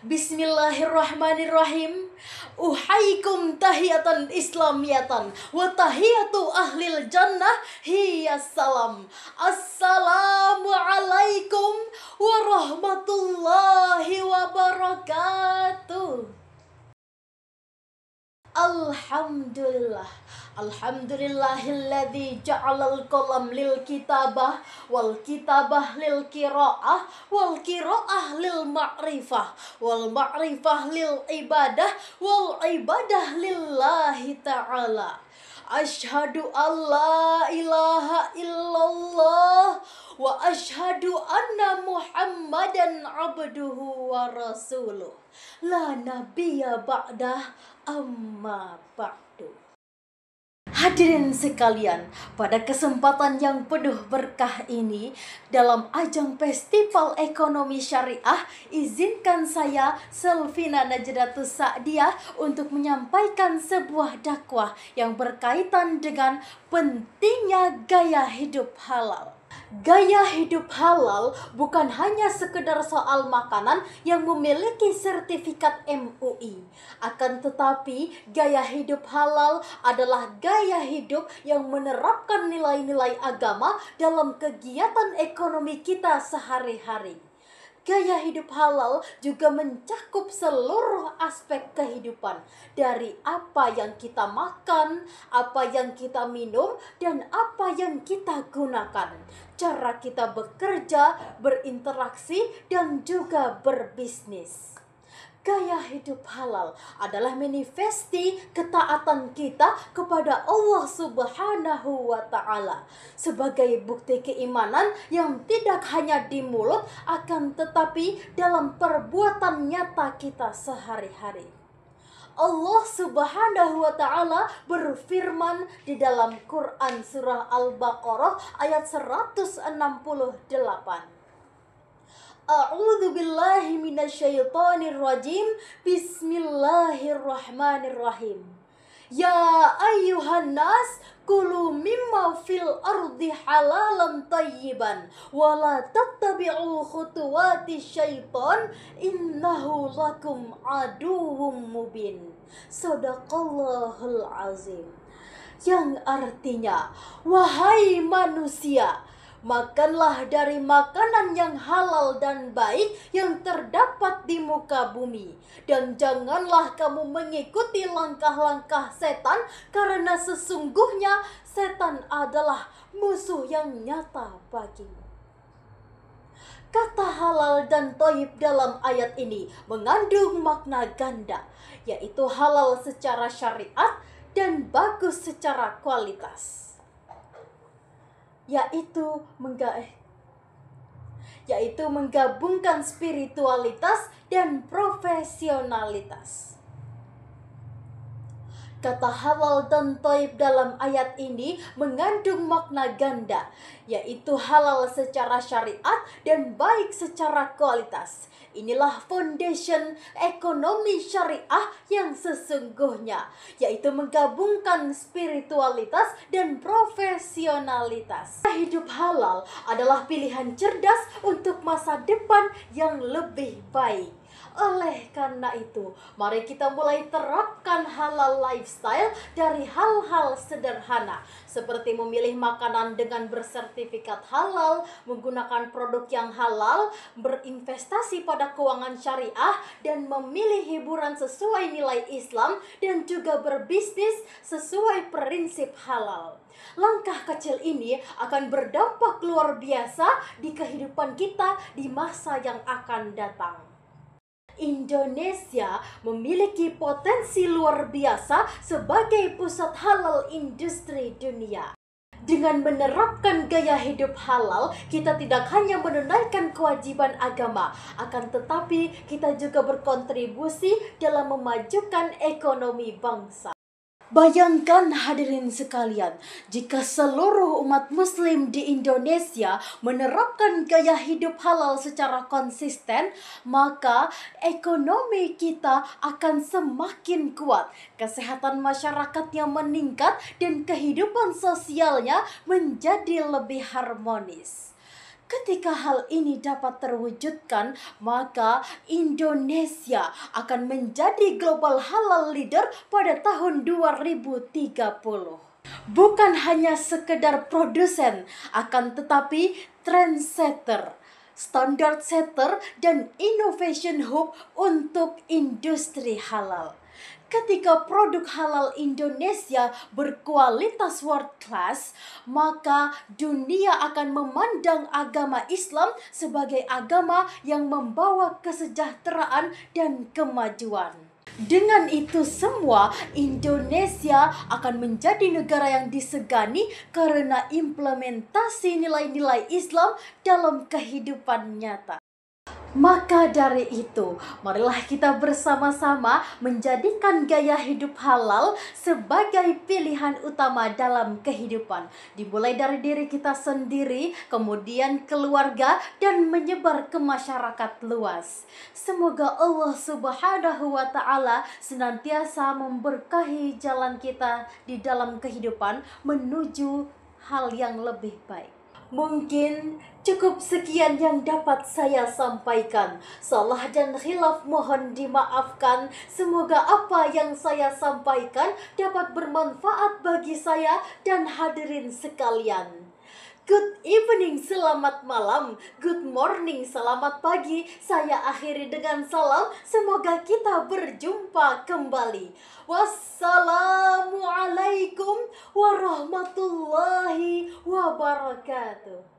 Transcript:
Bismillahirrahmanirrahim. Uhaikum tahiyatan islamiyatan wa tahiyatu ahlil jannah hiya salam. Assalamualaikum warahmatullahi wabarakatuh. Alhamdulillahilladzi ja'alal qalam lil kitabah wal kitabah lil qiraah wal qiraah lil ma'rifah wal ma'rifah lil ibadah wal ibadah lillahi ta'ala. Asyhadu alla ilaha illallah wa asyhadu anna Muhammadan abduhu wa rasuluh. La nabiyya ba'dah amma ba'du. Hadirin sekalian, pada kesempatan yang penuh berkah ini, dalam ajang Festival Ekonomi Syariah, izinkan saya, Selvina Najdatus Sa'diyah, untuk menyampaikan sebuah dakwah yang berkaitan dengan pentingnya gaya hidup halal. Gaya hidup halal bukan hanya sekedar soal makanan yang memiliki sertifikat MUI. Akan tetapi, gaya hidup halal adalah gaya hidup yang menerapkan nilai-nilai agama dalam kegiatan ekonomi kita sehari-hari. Gaya hidup halal juga mencakup seluruh aspek kehidupan, dari apa yang kita makan, apa yang kita minum, dan apa yang kita gunakan, cara kita bekerja, berinteraksi, dan juga berbisnis. Gaya hidup halal adalah manifesti ketaatan kita kepada Allah Subhanahu wa Ta'ala sebagai bukti keimanan yang tidak hanya di mulut, akan tetapi dalam perbuatan nyata kita sehari-hari. Allah Subhanahu wa Ta'ala berfirman di dalam Quran surah Al-Baqarah ayat 168. A'udzu billahi minasyaitonir rajim. Bismillahirrahmanirrahim. Ya ayyuhan nas, kulu mimma fil ardi halalan tayyiban wa la tattabi'u khutuwati syaitan innahu lakum aduwwum mubin. Shadaqallahul azim. Yang artinya, wahai manusia, makanlah dari makanan yang halal dan baik yang terdapat di muka bumi, dan janganlah kamu mengikuti langkah-langkah setan, karena sesungguhnya setan adalah musuh yang nyata bagimu. Kata halal dan thayyib dalam ayat ini mengandung makna ganda, yaitu halal secara syariat dan bagus secara kualitas, yaitu menggabungkan spiritualitas dan profesionalitas. Kata halal dan thayyib dalam ayat ini mengandung makna ganda, yaitu halal secara syariat dan baik secara kualitas. Inilah foundation ekonomi syariah yang sesungguhnya, yaitu menggabungkan spiritualitas dan profesionalitas. Hidup halal adalah pilihan cerdas untuk masa depan yang lebih baik. Oleh karena itu, mari kita mulai terapkan halal lifestyle dari hal-hal sederhana, seperti memilih makanan dengan bersertifikat halal, menggunakan produk yang halal, berinvestasi pada keuangan syariah, dan memilih hiburan sesuai nilai Islam, dan juga berbisnis sesuai prinsip halal. Langkah kecil ini akan berdampak luar biasa di kehidupan kita di masa yang akan datang. Indonesia memiliki potensi luar biasa sebagai pusat halal industri dunia. Dengan menerapkan gaya hidup halal, kita tidak hanya menunaikan kewajiban agama, akan tetapi kita juga berkontribusi dalam memajukan ekonomi bangsa. Bayangkan hadirin sekalian, jika seluruh umat muslim di Indonesia menerapkan gaya hidup halal secara konsisten, maka ekonomi kita akan semakin kuat, kesehatan masyarakatnya meningkat, dan kehidupan sosialnya menjadi lebih harmonis. Ketika hal ini dapat terwujudkan, maka Indonesia akan menjadi global halal leader pada tahun 2030. Bukan hanya sekedar produsen, akan tetapi trendsetter, standard setter, dan innovation hub untuk industri halal. Ketika produk halal Indonesia berkualitas world class, maka dunia akan memandang agama Islam sebagai agama yang membawa kesejahteraan dan kemajuan. Dengan itu semua, Indonesia akan menjadi negara yang disegani karena implementasi nilai-nilai Islam dalam kehidupan nyata. Maka dari itu, marilah kita bersama-sama menjadikan gaya hidup halal sebagai pilihan utama dalam kehidupan. Dimulai dari diri kita sendiri, kemudian keluarga, dan menyebar ke masyarakat luas. Semoga Allah Subhanahu wa Ta'ala senantiasa memberkahi jalan kita di dalam kehidupan menuju hal yang lebih baik. Mungkin cukup sekian yang dapat saya sampaikan. Salah dan khilaf mohon dimaafkan. Semoga apa yang saya sampaikan dapat bermanfaat bagi saya dan hadirin sekalian. Good evening, selamat malam. Good morning, selamat pagi. Saya akhiri dengan salam. Semoga kita berjumpa kembali. Wassalamualaikum warahmatullahi wabarakatuh.